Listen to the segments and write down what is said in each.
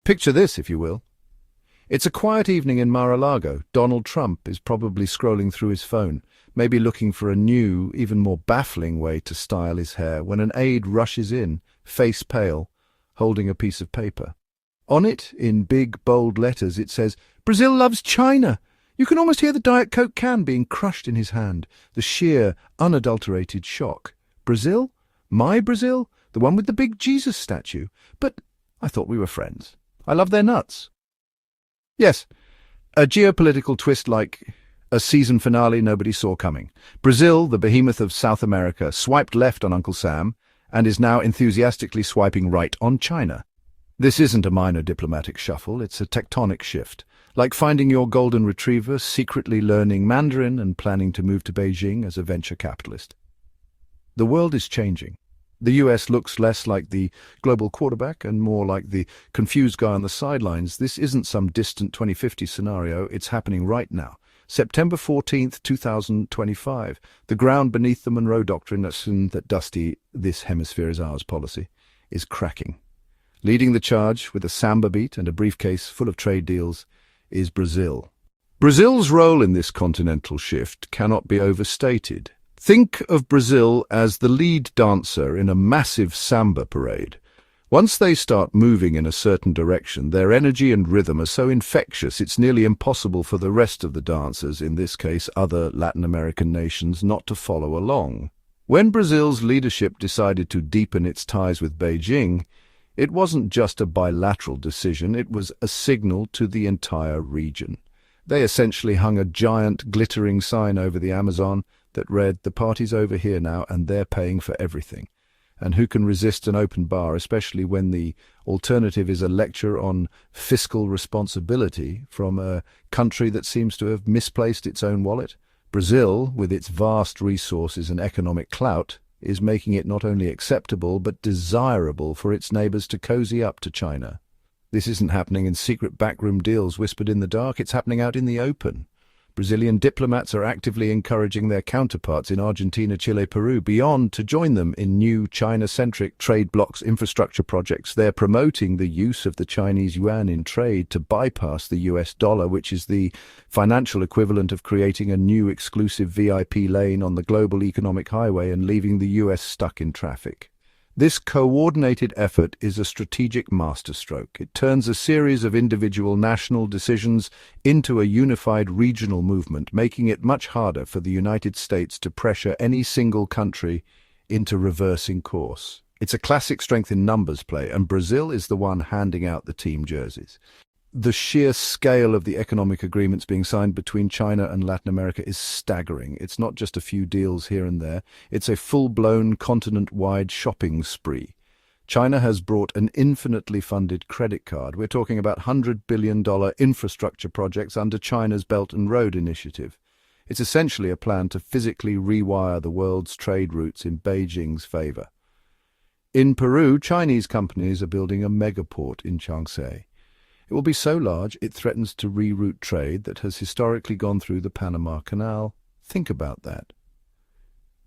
Picture this, if you will. It's a quiet evening in Mar-a-Lago. Donald Trump is probably scrolling through his phone, maybe looking for a new, even more baffling way to style his hair, when an aide rushes in, face pale, holding a piece of paper. On it, in big, bold letters, it says, "Brazil loves China." You can almost hear the Diet Coke can being crushed in his hand, the sheer, unadulterated shock. Brazil? My Brazil? The one with the big Jesus statue? But I thought we were friends. I love their nuts. Yes, a geopolitical twist like a season finale nobody saw coming. Brazil, the behemoth of South America, swiped left on Uncle Sam and is now enthusiastically swiping right on China. This isn't a minor diplomatic shuffle, it's a tectonic shift, like finding your golden retriever, secretly learning Mandarin and planning to move to Beijing as a venture capitalist. The world is changing. The US looks less like the global quarterback and more like the confused guy on the sidelines. This isn't some distant 2050 scenario, it's happening right now. September 14th, 2025. The ground beneath the Monroe Doctrine, that dusty "this hemisphere is ours" policy, is cracking. Leading the charge with a samba beat and a briefcase full of trade deals is Brazil. Brazil's role in this continental shift cannot be overstated. Think of Brazil as the lead dancer in a massive samba parade. Once they start moving in a certain direction, their energy and rhythm are so infectious it's nearly impossible for the rest of the dancers, in this case other Latin American nations, not to follow along. When Brazil's leadership decided to deepen its ties with Beijing, it wasn't just a bilateral decision, it was a signal to the entire region. They essentially hung a giant glittering sign over the Amazon that read, "The party's over here now and they're paying for everything." And who can resist an open bar, especially when the alternative is a lecture on fiscal responsibility from a country that seems to have misplaced its own wallet? Brazil, with its vast resources and economic clout, is making it not only acceptable but desirable for its neighbors to cozy up to China. This isn't happening in secret backroom deals whispered in the dark, it's happening out in the open. Brazilian diplomats are actively encouraging their counterparts in Argentina, Chile, Peru, beyond to join them in new China-centric trade blocs infrastructure projects. They're promoting the use of the Chinese yuan in trade to bypass the US dollar, which is the financial equivalent of creating a new exclusive VIP lane on the global economic highway and leaving the US stuck in traffic. This coordinated effort is a strategic masterstroke. It turns a series of individual national decisions into a unified regional movement, making it much harder for the United States to pressure any single country into reversing course. It's a classic strength in numbers play, and Brazil is the one handing out the team jerseys. The sheer scale of the economic agreements being signed between China and Latin America is staggering. It's not just a few deals here and there. It's a full-blown, continent-wide shopping spree. China has brought an infinitely funded credit card. We're talking about $100 billion infrastructure projects under China's Belt and Road Initiative. It's essentially a plan to physically rewire the world's trade routes in Beijing's favor. In Peru, Chinese companies are building a megaport in Changsha. It will be so large it threatens to reroute trade that has historically gone through the Panama Canal. Think about that.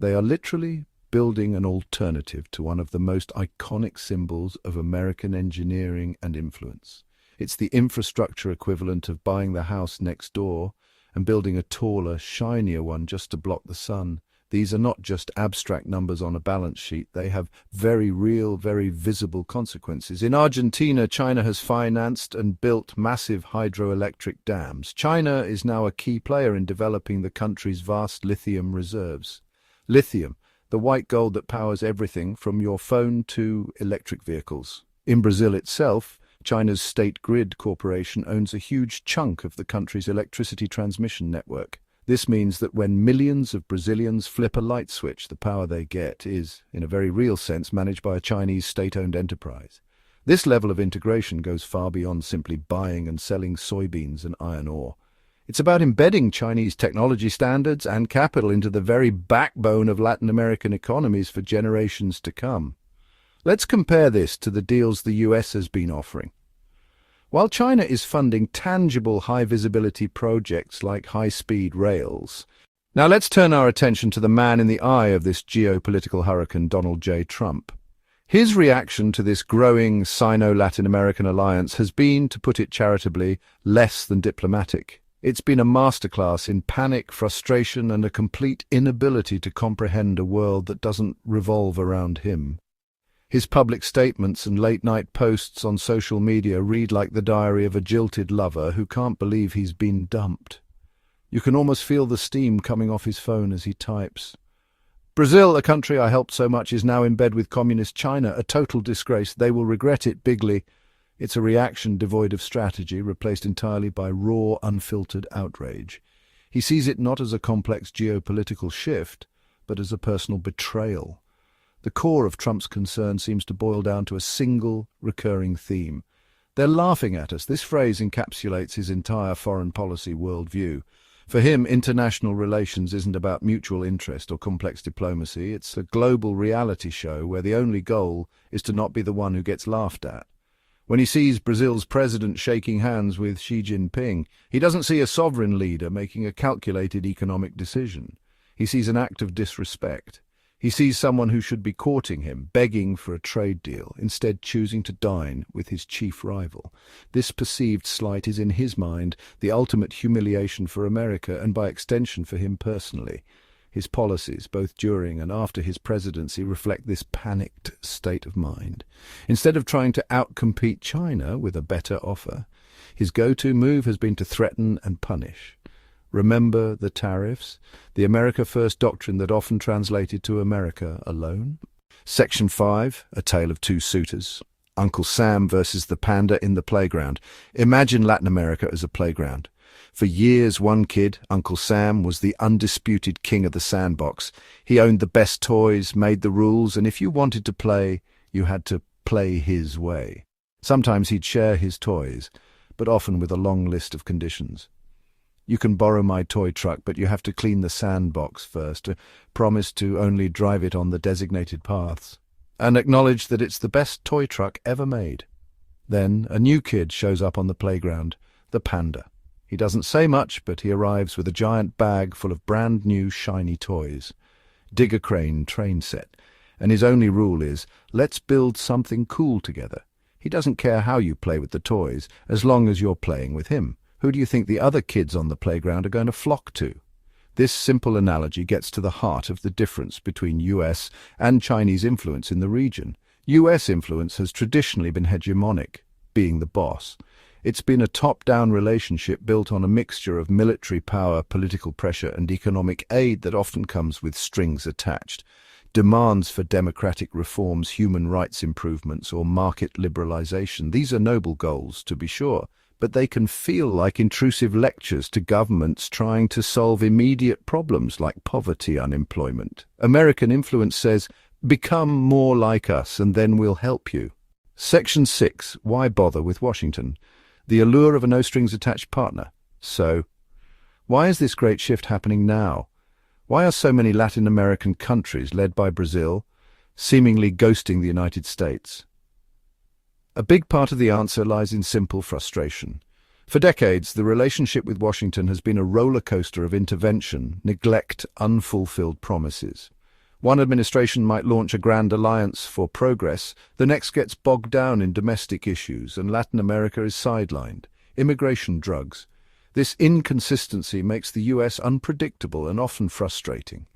They are literally building an alternative to one of the most iconic symbols of American engineering and influence. It's the infrastructure equivalent of buying the house next door and building a taller, shinier one just to block the sun. These are not just abstract numbers on a balance sheet. They have very real, very visible consequences. In Argentina, China has financed and built massive hydroelectric dams. China is now a key player in developing the country's vast lithium reserves. Lithium, the white gold that powers everything from your phone to electric vehicles. In Brazil itself, China's State Grid Corporation owns a huge chunk of the country's electricity transmission network. This means that when millions of Brazilians flip a light switch, the power they get is, in a very real sense, managed by a Chinese state-owned enterprise. This level of integration goes far beyond simply buying and selling soybeans and iron ore. It's about embedding Chinese technology standards and capital into the very backbone of Latin American economies for generations to come. Let's compare this to the deals the US has been offering. While China is funding tangible high-visibility projects like high-speed rails, now let's turn our attention to the man in the eye of this geopolitical hurricane, Donald J. Trump. His reaction to this growing Sino-Latin American alliance has been, to put it charitably, less than diplomatic. It's been a masterclass in panic, frustration, and a complete inability to comprehend a world that doesn't revolve around him. His public statements and late-night posts on social media read like the diary of a jilted lover who can't believe he's been dumped. You can almost feel the steam coming off his phone as he types. Brazil, a country I helped so much, is now in bed with communist China, a total disgrace. They will regret it bigly. It's a reaction devoid of strategy, replaced entirely by raw, unfiltered outrage. He sees it not as a complex geopolitical shift, but as a personal betrayal. The core of Trump's concern seems to boil down to a single, recurring theme. They're laughing at us. This phrase encapsulates his entire foreign policy worldview. For him, international relations isn't about mutual interest or complex diplomacy. It's a global reality show where the only goal is to not be the one who gets laughed at. When he sees Brazil's president shaking hands with Xi Jinping, he doesn't see a sovereign leader making a calculated economic decision. He sees an act of disrespect. He sees someone who should be courting him, begging for a trade deal, instead choosing to dine with his chief rival. This perceived slight is, in his mind, the ultimate humiliation for America and by extension for him personally. His policies, both during and after his presidency, reflect this panicked state of mind. Instead of trying to outcompete China with a better offer, his go-to move has been to threaten and punish. Remember the tariffs, the America First doctrine that often translated to America alone? Section 5, A Tale of Two Suitors. Uncle Sam versus the panda in the playground. Imagine Latin America as a playground. For years, one kid, Uncle Sam, was the undisputed king of the sandbox. He owned the best toys, made the rules, and if you wanted to play, you had to play his way. Sometimes he'd share his toys, but often with a long list of conditions. You can borrow my toy truck, but you have to clean the sandbox first, promise to only drive it on the designated paths, and acknowledge that it's the best toy truck ever made. Then a new kid shows up on the playground, the panda. He doesn't say much, but he arrives with a giant bag full of brand new shiny toys. Digger crane train set. And his only rule is, let's build something cool together. He doesn't care how you play with the toys, as long as you're playing with him. Who do you think the other kids on the playground are going to flock to? This simple analogy gets to the heart of the difference between US and Chinese influence in the region. US influence has traditionally been hegemonic, being the boss. It's been a top-down relationship built on a mixture of military power, political pressure, and economic aid that often comes with strings attached. Demands for democratic reforms, human rights improvements, or market liberalization. These are noble goals, to be sure, but they can feel like intrusive lectures to governments trying to solve immediate problems like poverty, unemployment. American influence says, become more like us and then we'll help you. Section 6. Why bother with Washington? The allure of a no-strings-attached partner. So, why is this great shift happening now? Why are so many Latin American countries, led by Brazil, seemingly ghosting the United States? A big part of the answer lies in simple frustration. For decades, the relationship with Washington has been a roller coaster of intervention, neglect, unfulfilled promises. One administration might launch a grand alliance for progress, the next gets bogged down in domestic issues, and Latin America is sidelined. Immigration, drugs. This inconsistency makes the US unpredictable and often frustrating.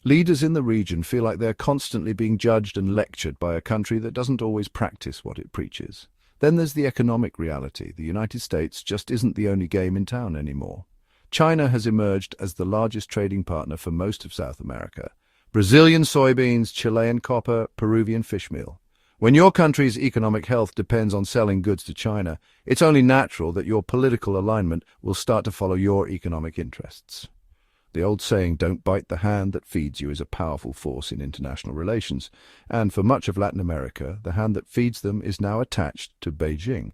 Leaders in the region feel like they're constantly being judged and lectured by a country that doesn't always practice what it preaches. Then there's the economic reality. The United States just isn't the only game in town anymore. China has emerged as the largest trading partner for most of South America. Brazilian soybeans, Chilean copper, Peruvian fish meal. When your country's economic health depends on selling goods to China, it's only natural that your political alignment will start to follow your economic interests. The old saying, don't bite the hand that feeds you, is a powerful force in international relations. And for much of Latin America, the hand that feeds them is now attached to Beijing.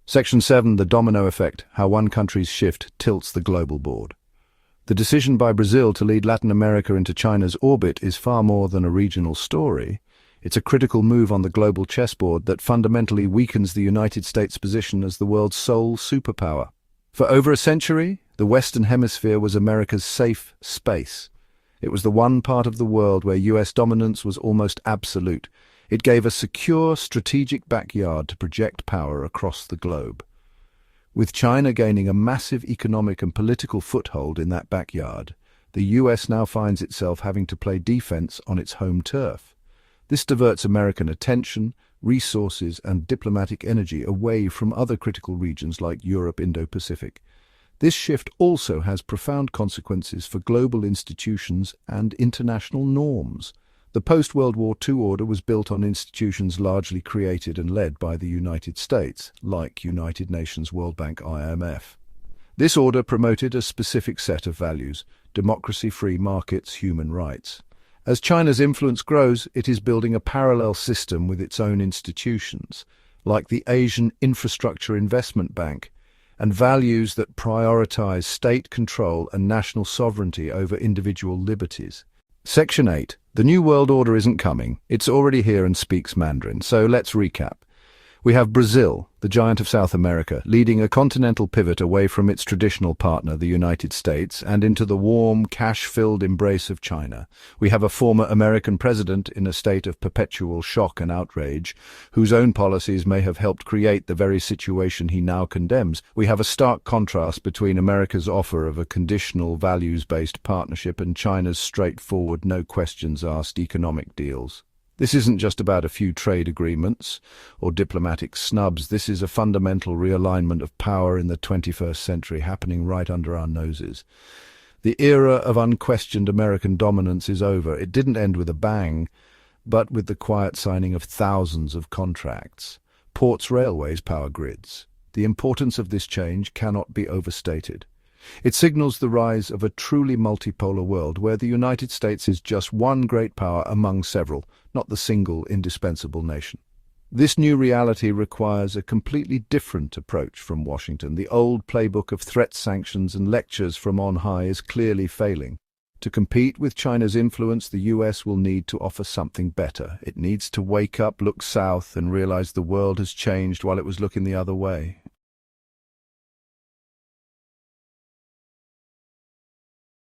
Section 7, The Domino Effect, How One Country's Shift Tilts the Global Board. The decision by Brazil to lead Latin America into China's orbit is far more than a regional story. It's a critical move on the global chessboard that fundamentally weakens the United States' position as the world's sole superpower. For over a century, the Western Hemisphere was America's safe space. It was the one part of the world where US dominance was almost absolute. It gave a secure, strategic backyard to project power across the globe. With China gaining a massive economic and political foothold in that backyard, the US now finds itself having to play defense on its home turf. This diverts American attention, resources, and diplomatic energy away from other critical regions like Europe, Indo-Pacific. This shift also has profound consequences for global institutions and international norms. The post-World War II order was built on institutions largely created and led by the United States, like United Nations, World Bank, IMF. This order promoted a specific set of values: democracy, free markets, human rights. As China's influence grows, it is building a parallel system with its own institutions, like the Asian Infrastructure Investment Bank, and values that prioritize state control and national sovereignty over individual liberties. Section 8. The New World Order isn't coming. It's already here and speaks Mandarin. So let's recap. We have Brazil, the giant of South America, leading a continental pivot away from its traditional partner, the United States, and into the warm, cash-filled embrace of China. We have a former American president in a state of perpetual shock and outrage, whose own policies may have helped create the very situation he now condemns. We have a stark contrast between America's offer of a conditional, values-based partnership and China's straightforward, no-questions-asked economic deals. This isn't just about a few trade agreements or diplomatic snubs. This is a fundamental realignment of power in the 21st century happening right under our noses. The era of unquestioned American dominance is over. It didn't end with a bang, but with the quiet signing of thousands of contracts. Ports, railways, power grids. The importance of this change cannot be overstated. It signals the rise of a truly multipolar world where the United States is just one great power among several, not the single indispensable nation. This new reality requires a completely different approach from Washington. The old playbook of threats, sanctions, and lectures from on high is clearly failing. To compete with China's influence, the US will need to offer something better. It needs to wake up, look south, and realize the world has changed while it was looking the other way.